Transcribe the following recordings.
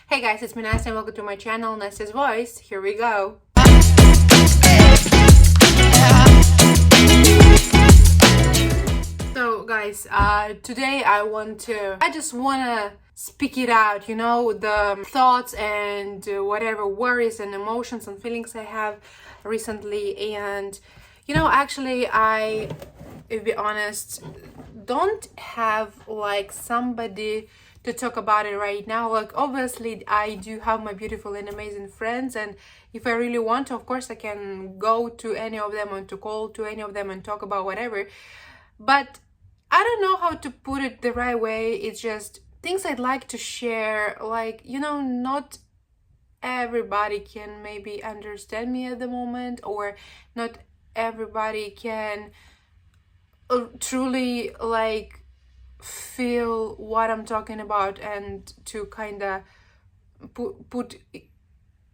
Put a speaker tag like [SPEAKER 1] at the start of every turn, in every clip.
[SPEAKER 1] Hey guys, it's me Nastya and welcome to my channel, Nastya's Voice. Here we go. So guys, today I just wanna speak it out, the thoughts and whatever worries and emotions and feelings I have recently. And actually I, to be honest, don't have like somebody to talk about it right now. Like, obviously I do have my beautiful and amazing friends, and if I really want to, of course I can go to any of them and to call to any of them and talk about whatever. But I don't know how to put it the right way. It's just things I'd like to share. Like, not everybody can maybe understand me at the moment, or not everybody can truly like feel what I'm talking about, and to kind of put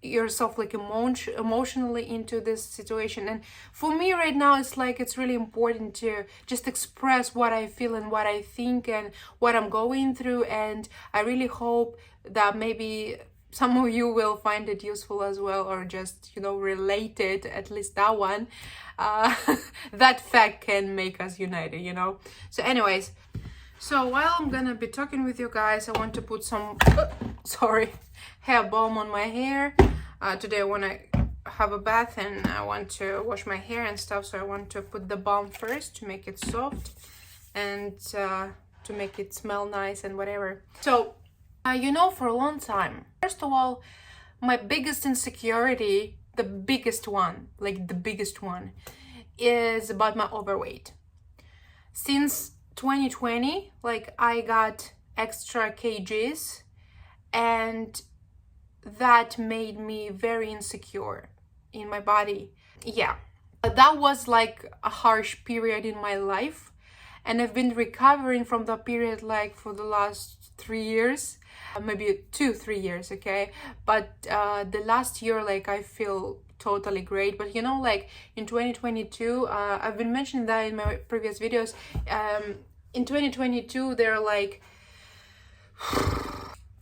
[SPEAKER 1] yourself like emotionally into this situation. And for me right now, it's like it's really important to just express what I feel and what I think and what I'm going through. And I really hope that maybe some of you will find it useful as well, or just related, at least that one. That fact can make us united. So anyways, so while I'm gonna be talking with you guys, I want to put some hair balm on my hair. Today I want to have a bath and I want to wash my hair and stuff, so I want to put the balm first to make it soft and to make it smell nice and whatever. So for a long time, first of all, my biggest insecurity, the biggest one, is about my overweight. Since 2020, like, I got extra kgs, and that made me very insecure in my body. Yeah, that was like a harsh period in my life, and I've been recovering from that period like for the last 3 years, maybe 2-3 years, okay? But the last year, like, I feel totally great. But like in 2022, I've been mentioning that in my previous videos, in 2022 there are like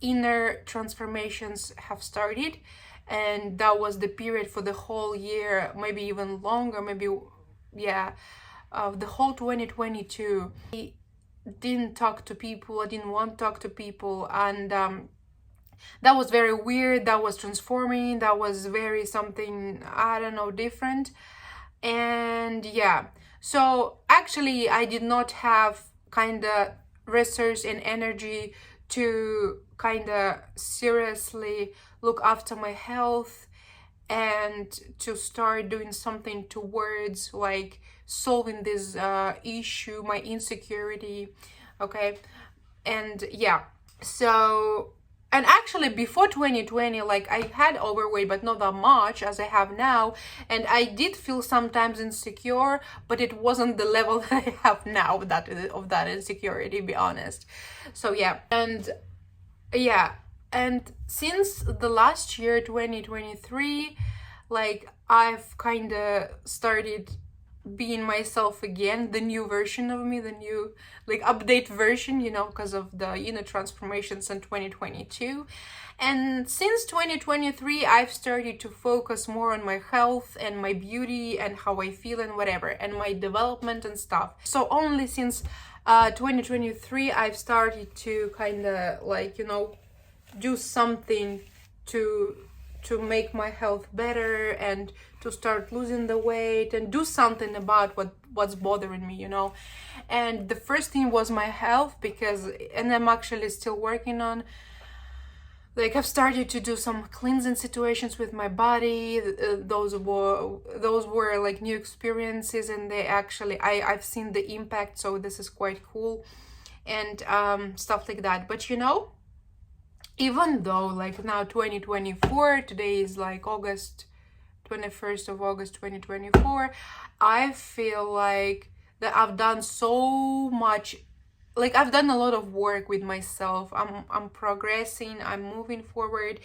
[SPEAKER 1] inner transformations have started, and that was the period for the whole year, maybe even longer, the whole 2022. I didn't talk to people, I didn't want to talk to people, and that was very weird. That was transforming. That was very something, I don't know, different. And yeah, so actually I did not have kind of resource and energy to kind of seriously look after my health and to start doing something towards like solving this issue, my insecurity, okay? And yeah, so, and actually before 2020, like, I had overweight, but not that much as I have now, and I did feel sometimes insecure, but it wasn't the level that I have now of that insecurity, to be honest. So yeah, and since the last year, 2023, like, I've kind of started being myself again, the new version of me, the new like update version, because of the inner transformations in 2022. And since 2023, I've started to focus more on my health and my beauty and how I feel and whatever, and my development and stuff. So only since 2023 I've started to kind of like do something to make my health better, and to start losing the weight and do something about what's bothering me. And the first thing was my health, and I'm actually still working on, like, I've started to do some cleansing situations with my body. Those were like new experiences, and they actually I've seen the impact, so this is quite cool, and stuff like that. But even though, like, now 2024, today is like 21st of August 2024, I feel like that I've done so much, like, I've done a lot of work with myself. I'm progressing, I'm moving forward,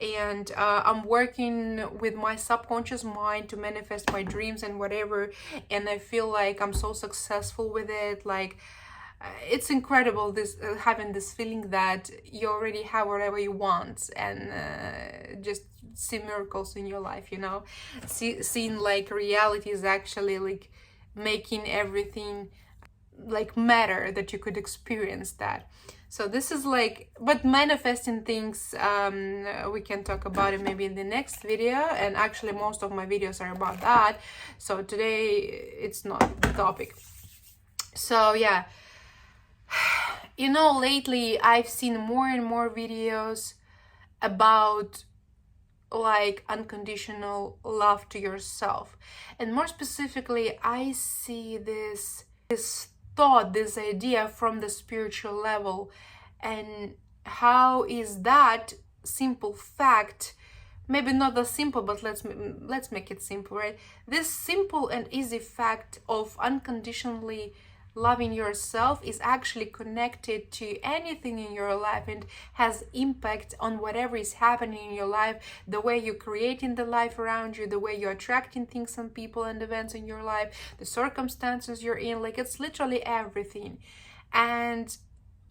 [SPEAKER 1] and I'm working with my subconscious mind to manifest my dreams and whatever, and I feel like I'm so successful with it. Like, it's incredible, this having this feeling that you already have whatever you want, and just see miracles in your life, you know, seeing like reality is actually like making everything like matter, that you could experience that. So this is like, but manifesting things, we can talk about it maybe in the next video, and actually most of my videos are about that, so today it's not the topic. So yeah, you know, lately I've seen more and more videos about like unconditional love to yourself, and more specifically I see this thought, this idea from the spiritual level, and how is that simple fact, maybe not as simple, but let's make it simple, right? This simple and easy fact of unconditionally loving yourself is actually connected to anything in your life and has impact on whatever is happening in your life, the way you're creating the life around you, the way you're attracting things and people and events in your life, the circumstances you're in. Like, it's literally everything, and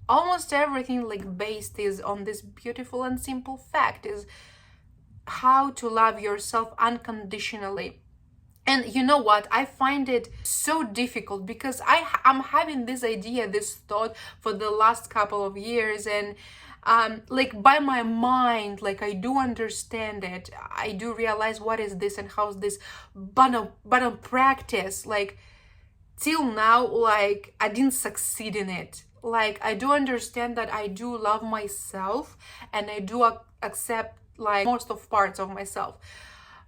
[SPEAKER 1] almost everything like based is on this beautiful and simple fact, is how to love yourself unconditionally. And you know what? I find it so difficult because I'm having this idea, this thought for the last couple of years, and like by my mind, like I do understand it. I do realize what is this and how's this, but on practice, like till now, like I didn't succeed in it. Like I do understand that I do love myself, and I do accept like most of parts of myself.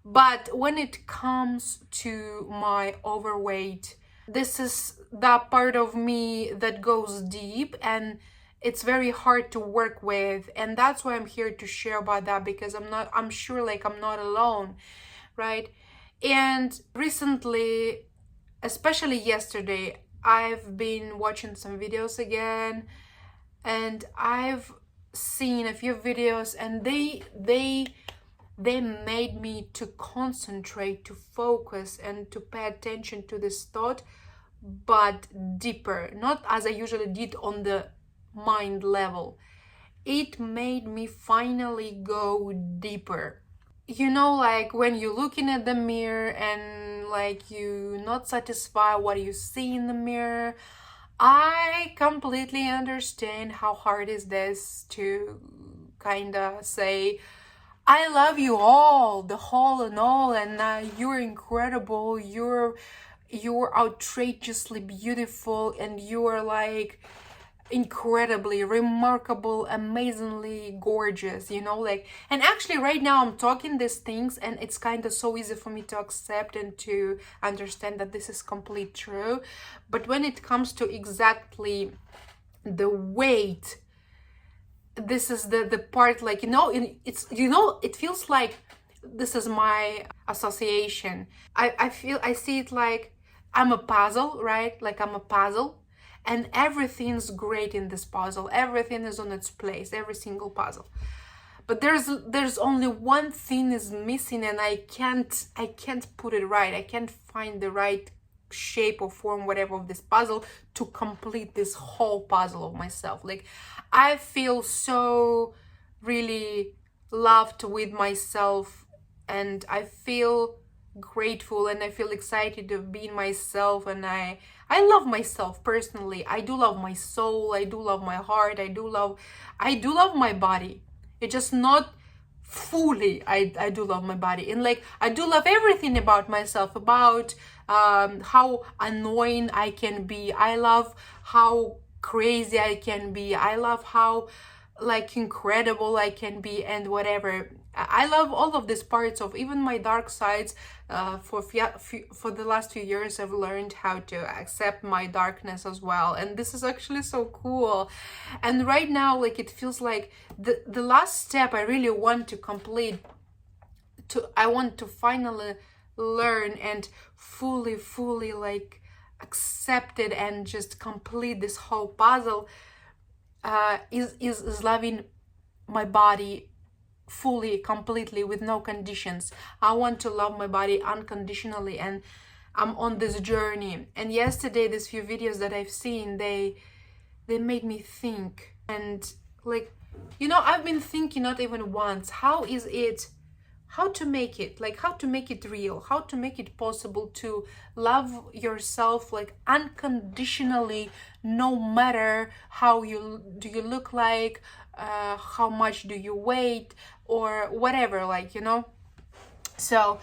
[SPEAKER 1] But when it comes to my overweight, this is that part of me that goes deep, and it's very hard to work with. And that's why I'm here to share about that, because I'm sure like I'm not alone, right? And recently, especially yesterday, I've been watching some videos again, and I've seen a few videos, and they made me to concentrate, to focus, and to pay attention to this thought, but deeper, not as I usually did on the mind level. It made me finally go deeper. You know, like when you're looking at the mirror and like you not satisfied what you see in the mirror, I completely understand how hard is this to kind of say, I love you all, the whole and all, and you're incredible, you're outrageously beautiful, and you are like incredibly remarkable, amazingly gorgeous, you know, like. And actually right now I'm talking these things, and it's kind of so easy for me to accept and to understand that this is complete true. But when it comes to exactly the weight, this is the part, like, you know, it's, you know, it feels like this is my association. I see it like I'm a puzzle, right? Like I'm a puzzle, and everything's great in this puzzle, everything is on its place, every single puzzle. But there's only one thing is missing, and I can't put it right. I can't find the right shape or form, whatever, of this puzzle to complete this whole puzzle of myself. Like, I feel so really loved with myself, and I feel grateful, and I feel excited of being myself, and I love myself personally. I do love my soul, I do love my heart, I do love my body. It's just not fully. I do love my body, and like I do love everything about myself, about how annoying I can be. I love how crazy I can be. I love how like incredible I can be, and whatever. I love all of these parts of even my dark sides. For the last few years I've learned how to accept my darkness as well, and this is actually so cool. And right now, like, it feels like the last step I really want to complete, I want to finally learn and fully like accept it and just complete this whole puzzle, is loving my body fully, completely, with no conditions. I want to love my body unconditionally, and I'm on this journey. And yesterday, these few videos that I've seen, they they made me think. And like, I've been thinking not even once, how to make it, like, how to make it real, how to make it possible to love yourself like unconditionally, no matter how you look like, how much do you weigh, or whatever, like, so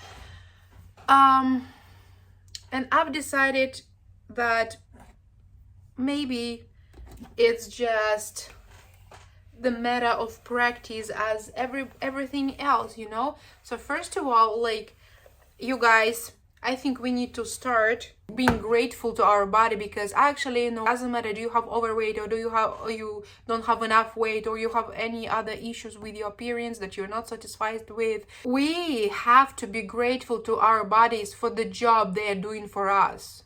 [SPEAKER 1] and I've decided that maybe it's just the matter of practice as everything else, So first of all, like, you guys, I think we need to start being grateful to our body, because actually, it doesn't matter, do you have overweight, or you don't have enough weight, or you have any other issues with your appearance that you're not satisfied with. We have to be grateful to our bodies for the job they are doing for us.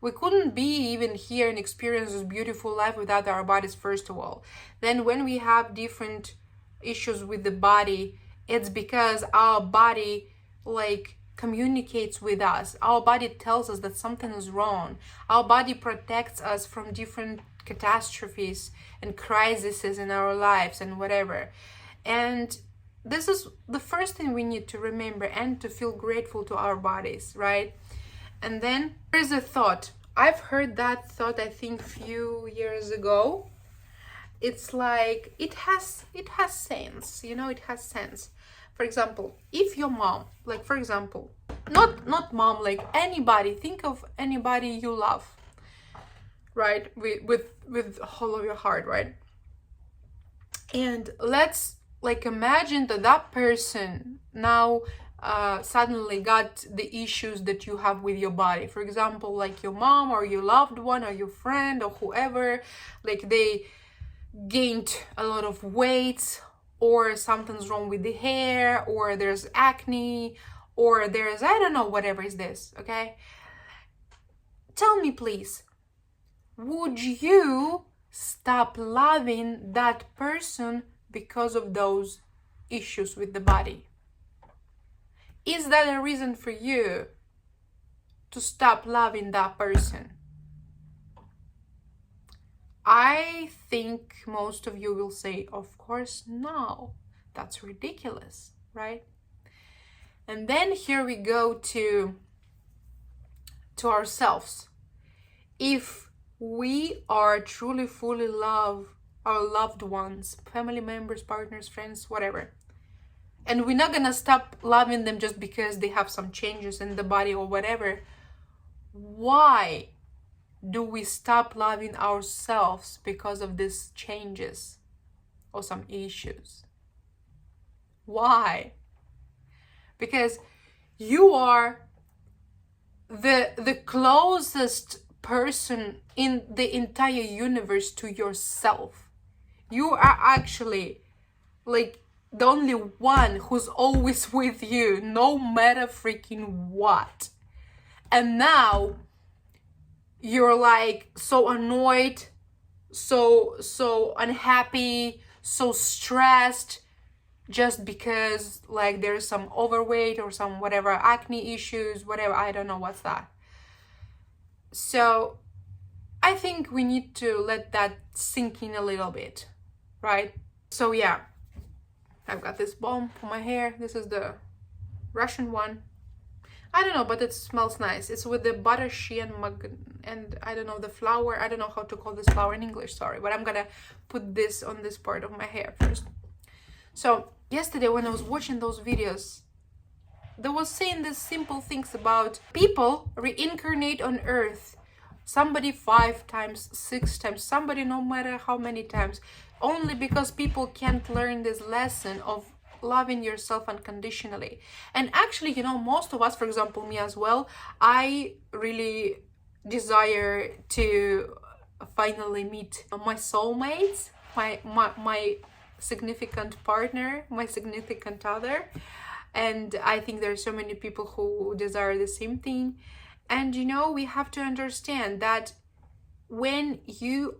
[SPEAKER 1] We couldn't be even here and experience this beautiful life without our bodies, first of all. Then when we have different issues with the body, it's because our body, like, communicates with us. Our body tells us that something is wrong. Our body protects us from different catastrophes and crises in our lives and whatever. And this is the first thing we need to remember, and to feel grateful to our bodies, right? And then there's a thought. I've heard that thought, I think, few years ago. It's like, it has sense, it has sense. For example, if your mom, like, for example, not mom, like anybody, think of anybody you love, right? With all of your heart, right? And let's, like, imagine that person now suddenly got the issues that you have with your body. For example, like your mom or your loved one or your friend or whoever, like, they gained a lot of weight, or something's wrong with the hair, or there's acne, or there's, I don't know, whatever is this, okay? Tell me, please, would you stop loving that person because of those issues with the body? Is that a reason for you to stop loving that person? I think most of you will say, of course, no. That's ridiculous, right? And then here we go to ourselves. If we are truly, fully love our loved ones, family members, partners, friends, whatever, and we're not gonna stop loving them just because they have some changes in the body or whatever, why do we stop loving ourselves because of these changes or some issues? Why? Because you are the closest person in the entire universe to yourself. You are actually, like, the only one who's always with you, no matter freaking what. And now you're like so annoyed, so unhappy, so stressed, just because, like, there's some overweight or some whatever acne issues, whatever, I don't know what's that. So I think we need to let that sink in a little bit, right? So yeah, I've got this balm for my hair. This is the Russian one. I don't know, but it smells nice. It's with the butter and and I don't know, the flower. I don't know how to call this flower in English, sorry. But I'm gonna put this on this part of my hair first. So yesterday when I was watching those videos, they was saying these simple things about people reincarnate on earth. Somebody 5 times, 6 times, somebody no matter how many times. Only because people can't learn this lesson of loving yourself unconditionally. And actually, most of us, for example, me as well, I really desire to finally meet my soulmates, my significant partner, my significant other. And I think there are so many people who desire the same thing. And we have to understand that when you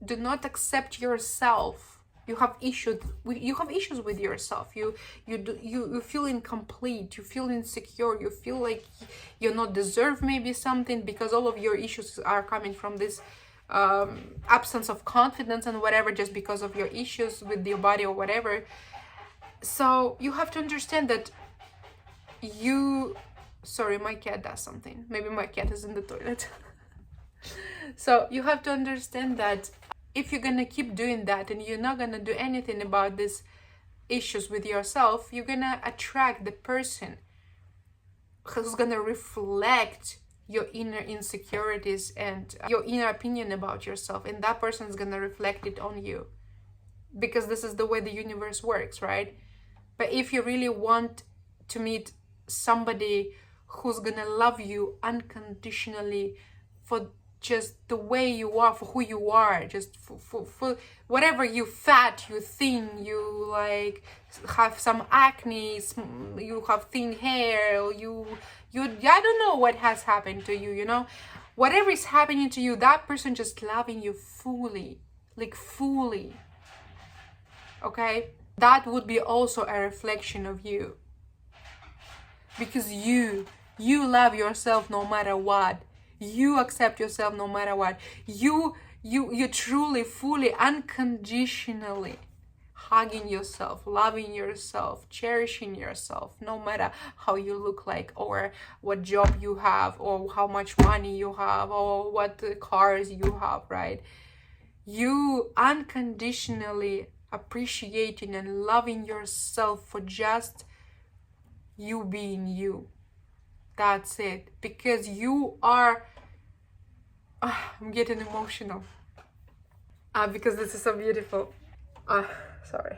[SPEAKER 1] do not accept yourself, you have issues with yourself. You feel incomplete, you feel insecure, you feel like you're not deserve maybe something, because all of your issues are coming from this absence of confidence and whatever, just because of your issues with your body or whatever. So you have to understand that sorry, my cat does something. Maybe my cat is in the toilet. So you have to understand that if you're gonna keep doing that and you're not gonna do anything about these issues with yourself, you're gonna attract the person who's gonna reflect your inner insecurities and your inner opinion about yourself, and that person is gonna reflect it on you, because this is the way the universe works, right? But if you really want to meet somebody who's gonna love you unconditionally for just the way you are, for who you are, just for whatever, you fat, you thin, you like have some acne, you have thin hair, or you I don't know what has happened to you, you know, whatever is happening to you, that person just loving you fully, like fully, okay? That would be also a reflection of you, because you love yourself no matter what. You accept yourself no matter what. You truly, fully, unconditionally hugging yourself, loving yourself, cherishing yourself, no matter how you look like, or what job you have, or how much money you have, or what cars you have, right? You unconditionally appreciating and loving yourself for just you being you. That's it. Because you are... I'm getting emotional. Because this is so beautiful. Sorry.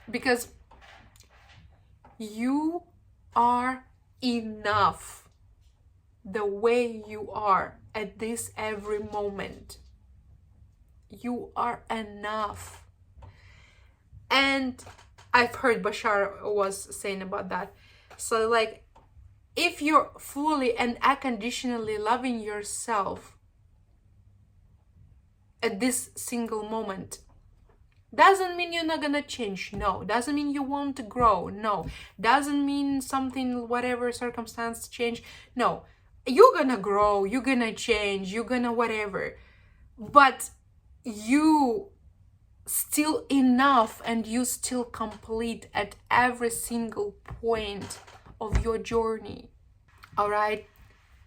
[SPEAKER 1] Because you are enough the way you are at this every moment. You are enough. And I've heard Bashar was saying about that. So like, if you're fully and unconditionally loving yourself at this single moment, doesn't mean you're not gonna change, no. Doesn't mean you won't grow, no. Doesn't mean something, whatever circumstance, change, no. You're gonna grow, you're gonna change, you're gonna whatever. But you still enough, and you still complete at every single point of your journey. All right,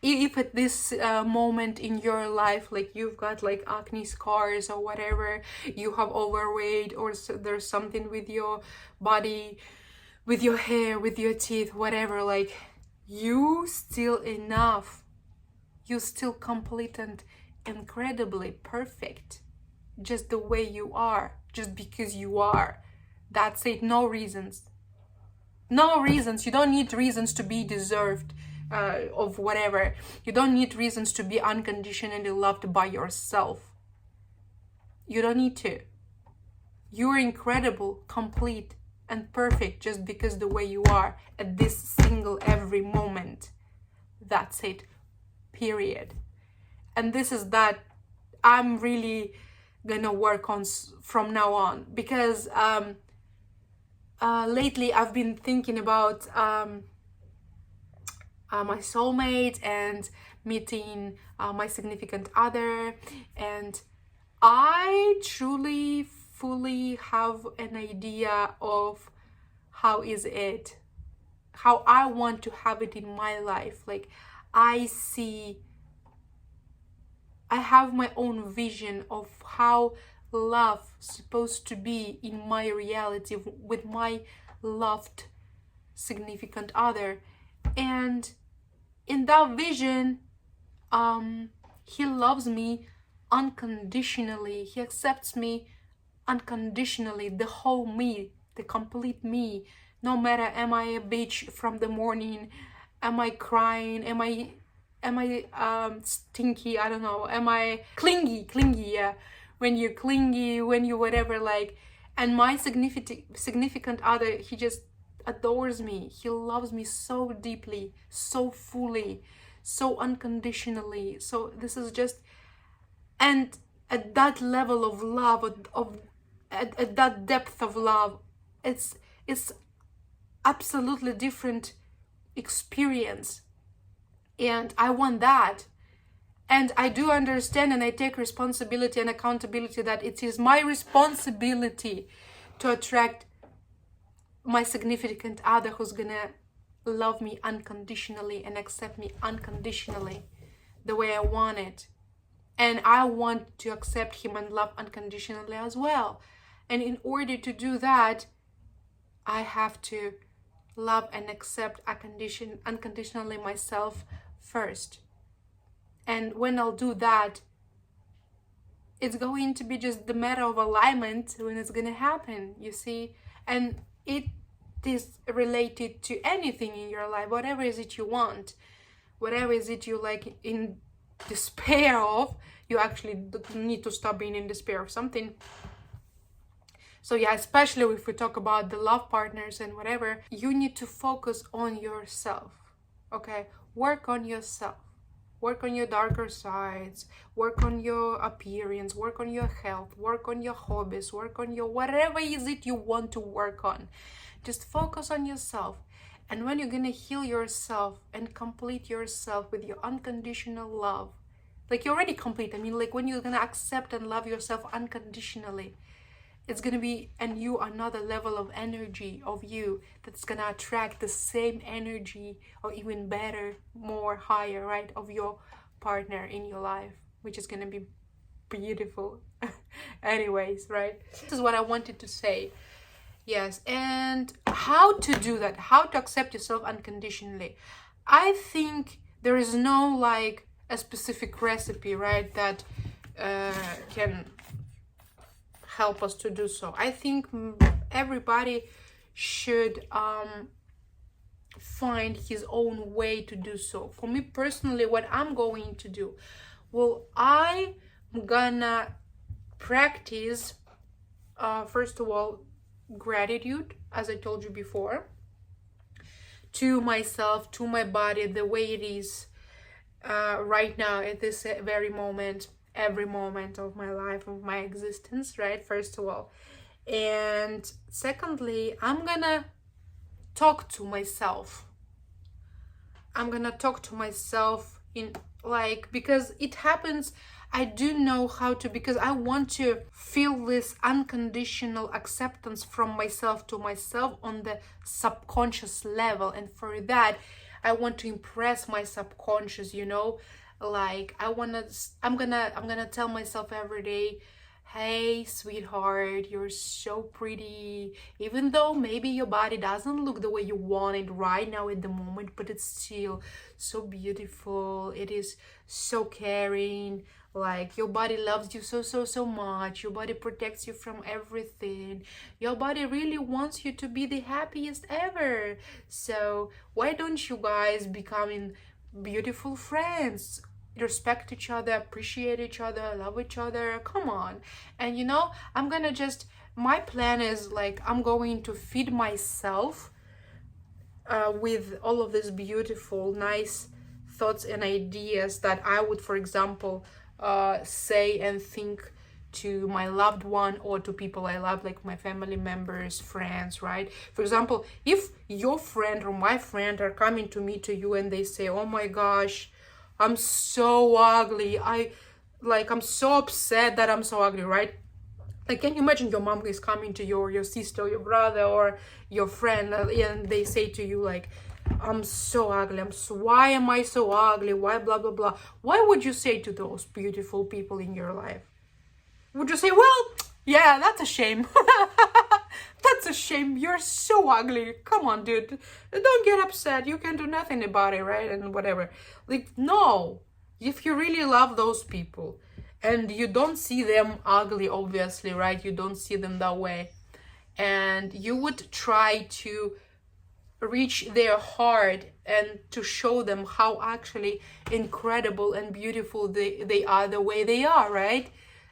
[SPEAKER 1] if at this moment in your life, like you've got like acne scars or whatever, you have overweight, or there's something with your body, with your hair, with your teeth, whatever, like you still enough, you still complete and incredibly perfect, just the way you are, just because you are. That's it. No reasons. No reasons. You don't need reasons to be deserved of whatever. You don't need reasons to be unconditionally loved by yourself. You don't need to. You're incredible, complete, and perfect just because the way you are at this single every moment. That's it. Period. And this is that I'm really gonna work on from now on, because lately I've been thinking about my soulmate and meeting my significant other, and I truly fully have an idea of how is it, how I want to have it in my life. Like I have my own vision of how love is supposed to be in my reality with my loved significant other. And in that vision, he loves me unconditionally. He accepts me unconditionally, the whole me, the complete me. No matter, am I a bitch from the morning? Am I crying? Am I stinky? I don't know. Am I clingy? Yeah. When you're clingy, when you whatever, like. And my significant other, he just adores me. He loves me so deeply, so fully, so unconditionally. So this is just, and at that level of love, at that depth of love, it's absolutely different experience. And I want that. And I do understand and I take responsibility and accountability that it is my responsibility to attract my significant other who's gonna love me unconditionally and accept me unconditionally the way I want it. And I want to accept him and love unconditionally as well. And in order to do that, I have to love and accept unconditionally myself first. And when I'll do that, it's going to be just the matter of alignment when it's going to happen, you see? And it is related to anything in your life, whatever is it you want, whatever is it you like in despair of, you actually need to stop being in despair of something. So yeah, especially if we talk about the love partners and whatever, you need to focus on yourself, okay? Work on yourself. Work on your darker sides, work on your appearance, work on your health, work on your hobbies, work on your whatever is it you want to work on. Just focus on yourself. And when you're going to heal yourself and complete yourself with your unconditional love, like you're already complete. I mean, like when you're going to accept and love yourself unconditionally, it's going to be another level of energy of you that's going to attract the same energy or even better, more higher, right, of your partner in your life, which is going to be beautiful. Anyways, right? This is what I wanted to say. Yes, and how to do that, how to accept yourself unconditionally. I think there is no like a specific recipe, right, that can help us to do so. I think everybody should find his own way to do so. For me personally, what I'm going to do, well, I'm gonna practice first of all gratitude, as I told you before, to myself, to my body, the way it is right now at this very moment, every moment of my life, of my existence, right? First of all. And secondly, I'm gonna talk to myself. I'm gonna talk to myself in like, because it happens, I do know how to, because I want to feel this unconditional acceptance from myself to myself on the subconscious level. And for that, I want to impress my subconscious, you know, like I'm gonna tell myself every day, hey sweetheart, you're so pretty, even though maybe your body doesn't look the way you want it right now at the moment, but it's still so beautiful, it is so caring, like your body loves you so much, your body protects you from everything, your body really wants you to be the happiest ever. So why don't you guys becoming beautiful friends, respect each other, appreciate each other, love each other, come on. And you know, I'm gonna just, my plan is like I'm going to feed myself with all of these beautiful nice thoughts and ideas that I would, for example, say and think to my loved one or to people I love, like my family members, friends, right? For example, if your friend or my friend are coming to me, to you, and they say, oh my gosh, I'm so ugly, I'm so upset that I'm so ugly, right? Like, can you imagine your mom is coming to you, or your sister, or your brother, or your friend, and they say to you like, I'm so ugly, why am I so ugly, why blah blah blah? What would you say to those beautiful people in your life? Would you say, well, yeah, that's a shame. That's a shame, you're so ugly, come on dude, don't get upset, you can do nothing about it, right? And whatever. Like, no, if you really love those people and you don't see them ugly, obviously, right? You don't see them that way, and you would try to reach their heart and to show them how actually incredible and beautiful they are the way they are, right?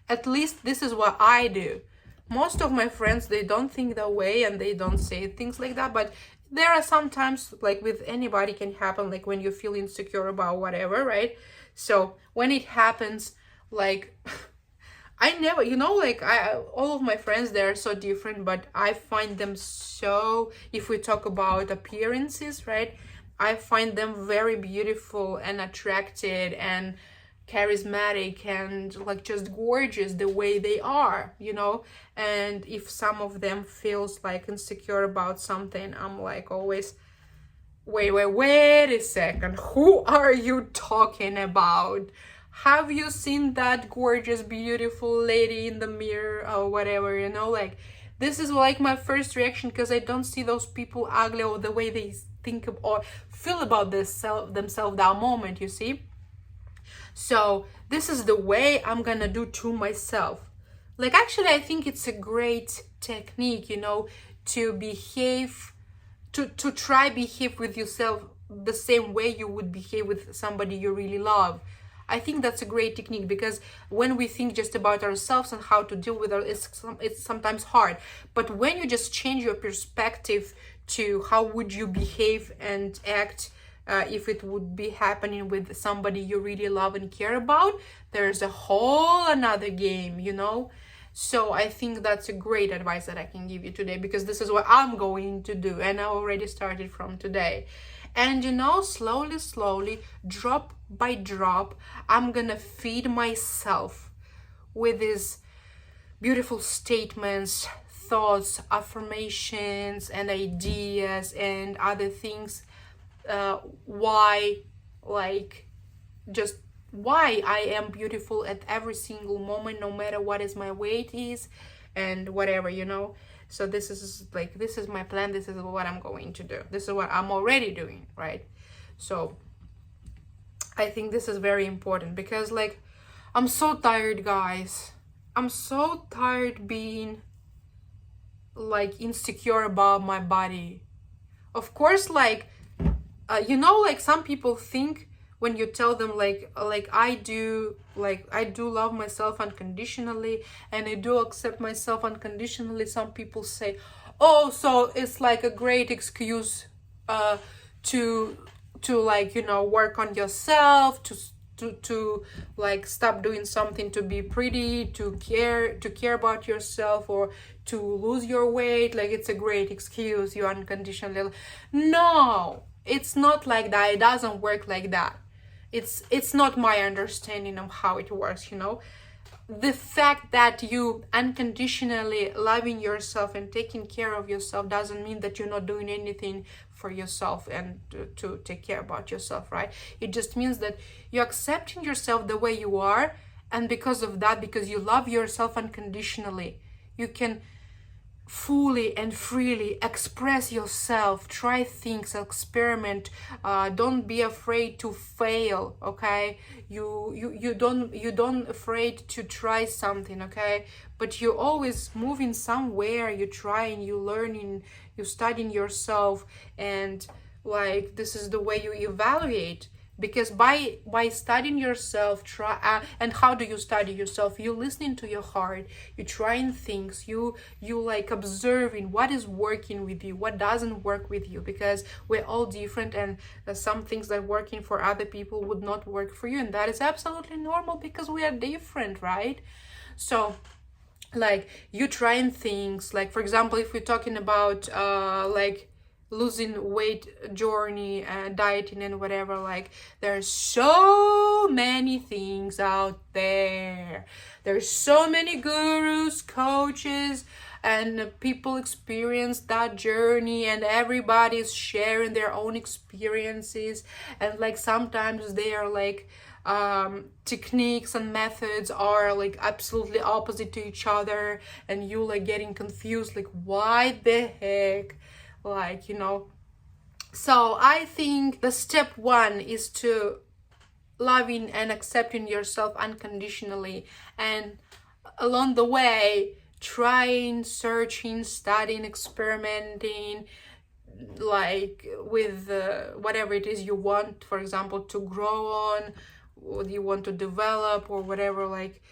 [SPEAKER 1] At least this is what I do. Most of my friends, they don't think that way and they don't say things like that, but there are sometimes, like with anybody can happen, like when you feel insecure about whatever, right? So when it happens, like I never, you know, like all of my friends, they're so different, but I find them so, if we talk about appearances, right? I find them very beautiful and attracted and charismatic and like just gorgeous the way they are, you know. And if some of them feels like insecure about something, I'm like always, wait a second, who are you talking about? Have you seen that gorgeous beautiful lady in the mirror or whatever, you know? Like, this is like my first reaction, because I don't see those people ugly or the way they think or feel about themselves that moment, you see. So this is the way I'm gonna do to myself. Like, actually, I think it's a great technique, you know, to behave, to try behave with yourself the same way you would behave with somebody you really love. I think that's a great technique, because when we think just about ourselves and how to deal with it's sometimes hard. But when you just change your perspective to how would you behave and act if it would be happening with somebody you really love and care about, there's a whole another game, you know. So I think that's a great advice that I can give you today, because this is what I'm going to do, and I already started from today. And you know, slowly, drop by drop, I'm gonna feed myself with these beautiful statements, thoughts, affirmations, and ideas and other things. Why, like, just why I am beautiful at every single moment, no matter what is my weight is and whatever, you know. So this is my plan. This is what I'm going to do. This is what I'm already doing, right? So I think this is very important, because like, I'm so tired, guys. I'm so tired being like insecure about my body. Of course, like, you know, like some people think when you tell them like I do love myself unconditionally and I do accept myself unconditionally, some people say, oh, so it's like a great excuse to like, you know, work on yourself, to like stop doing something to be pretty, to care about yourself, or to lose your weight. Like, it's a great excuse, you unconditionally. No, it's not like that. It doesn't work like that. It's not my understanding of how it works, you know. The fact that you unconditionally loving yourself and taking care of yourself doesn't mean that you're not doing anything for yourself and to take care about yourself, right? It just means that you're accepting yourself the way you are, and because of that, because you love yourself unconditionally, you can fully and freely express yourself, try things, experiment. Don't be afraid to fail, okay? You don't afraid to try something, okay? But you're always moving somewhere, you're trying, you're learning, you're studying yourself, and like, this is the way you evaluate. Because by studying yourself, and how do you study yourself? You're listening to your heart, you're trying things, you like observing what is working with you, what doesn't work with you, because we're all different, and some things that working for other people would not work for you, and that is absolutely normal, because we are different, right? So like, you trying things, like for example, if we're talking about like losing weight journey and dieting and whatever, like, there's so many things out there. There's so many gurus, coaches, and people experience that journey, and everybody's sharing their own experiences, and like sometimes they are like techniques and methods are like absolutely opposite to each other, and you like getting confused, like, why the heck, like, you know. So I think the step one is to loving and accepting yourself unconditionally, and along the way trying, searching, studying, experimenting, like with whatever it is you want, for example, to grow on, what you want to develop, or whatever, like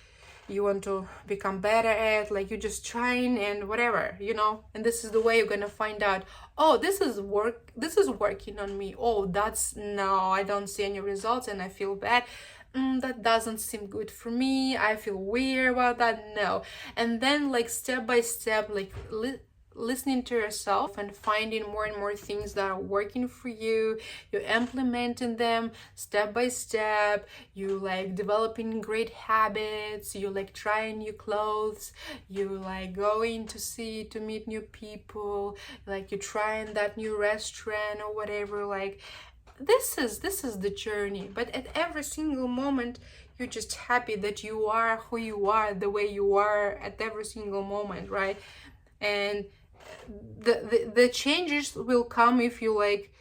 [SPEAKER 1] you want to become better at, like you're just trying and whatever, you know. And this is the way you're gonna find out, oh, this is working on me. Oh, no, I don't see any results and I feel bad. That doesn't seem good for me, I feel weird about that. No. And then like step by step, like listening to yourself and finding more and more things that are working for you. You're implementing them step by step. You like developing great habits. You like trying new clothes. You like going to meet new people. Like you're trying that new restaurant or whatever. Like this is the journey. But at every single moment, you're just happy that you are who you are, the way you are at every single moment, right? And the changes will come if you like,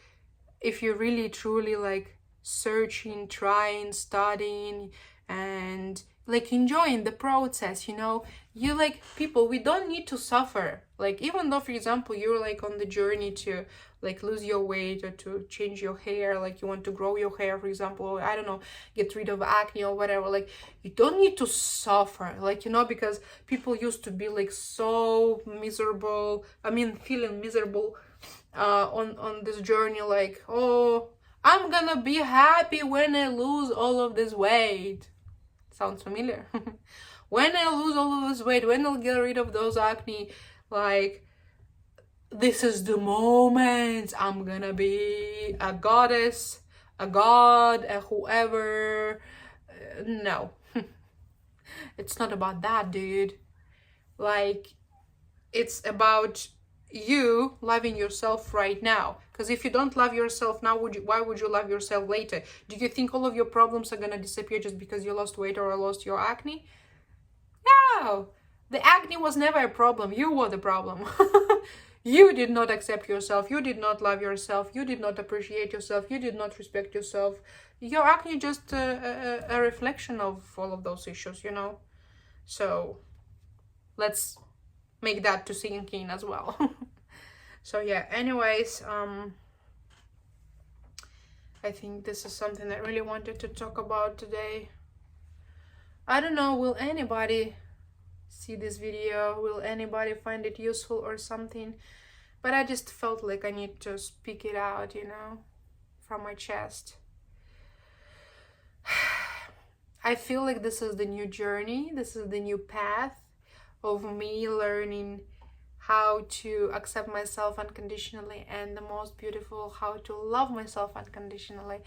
[SPEAKER 1] if you're really truly like searching, trying, studying, and like enjoying the process, you know. You like, people, we don't need to suffer. Like, even though, for example, you're like on the journey to like lose your weight or to change your hair, like you want to grow your hair, for example, or I don't know, get rid of acne or whatever, like you don't need to suffer, like, you know, because people used to be like so miserable, I mean feeling miserable on this journey, like, oh, I'm gonna be happy when I lose all of this weight. Sounds familiar? When I lose all of this weight, when I'll get rid of those acne, like, this is the moment I'm gonna be a goddess, a god, a whoever. No. It's not about that, dude. Like, it's about you loving yourself right now. Because if you don't love yourself now, why would you love yourself later? Do you think all of your problems are gonna disappear just because you lost weight or lost your acne? No, the acne was never a problem. You were the problem. You did not accept yourself. You did not love yourself. You did not appreciate yourself. You did not respect yourself. Your acne just a reflection of all of those issues, you know. So let's make that to sink in as well. So yeah, anyways, I think this is something I really wanted to talk about today. I don't know, will anybody see this video? Will anybody find it useful or something? But I just felt like I need to speak it out, you know, from my chest. I feel like this is the new journey. This is the new path of me learning how to accept myself unconditionally, and the most beautiful, how to love myself unconditionally.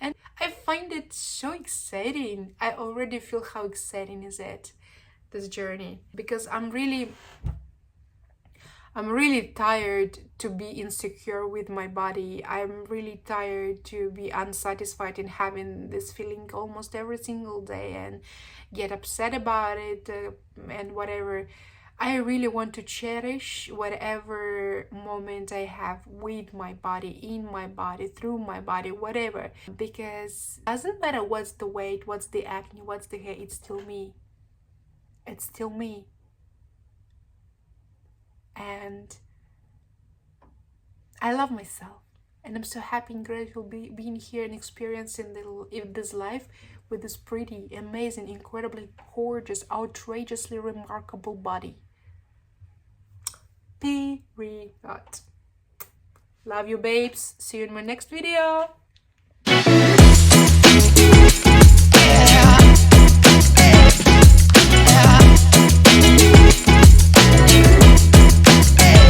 [SPEAKER 1] And I find it so exciting. I already feel how exciting is it, this journey, because I'm really tired to be insecure with my body. I'm really tired to be unsatisfied in having this feeling almost every single day and get upset about it and whatever. I really want to cherish whatever moment I have with my body, in my body, through my body, whatever. Because it doesn't matter what's the weight, what's the acne, what's the hair, it's still me. It's still me. And I love myself. And I'm so happy and grateful being here and experiencing this life with this pretty, amazing, incredibly gorgeous, outrageously remarkable body. Period. Love you, babes. See you in my next video.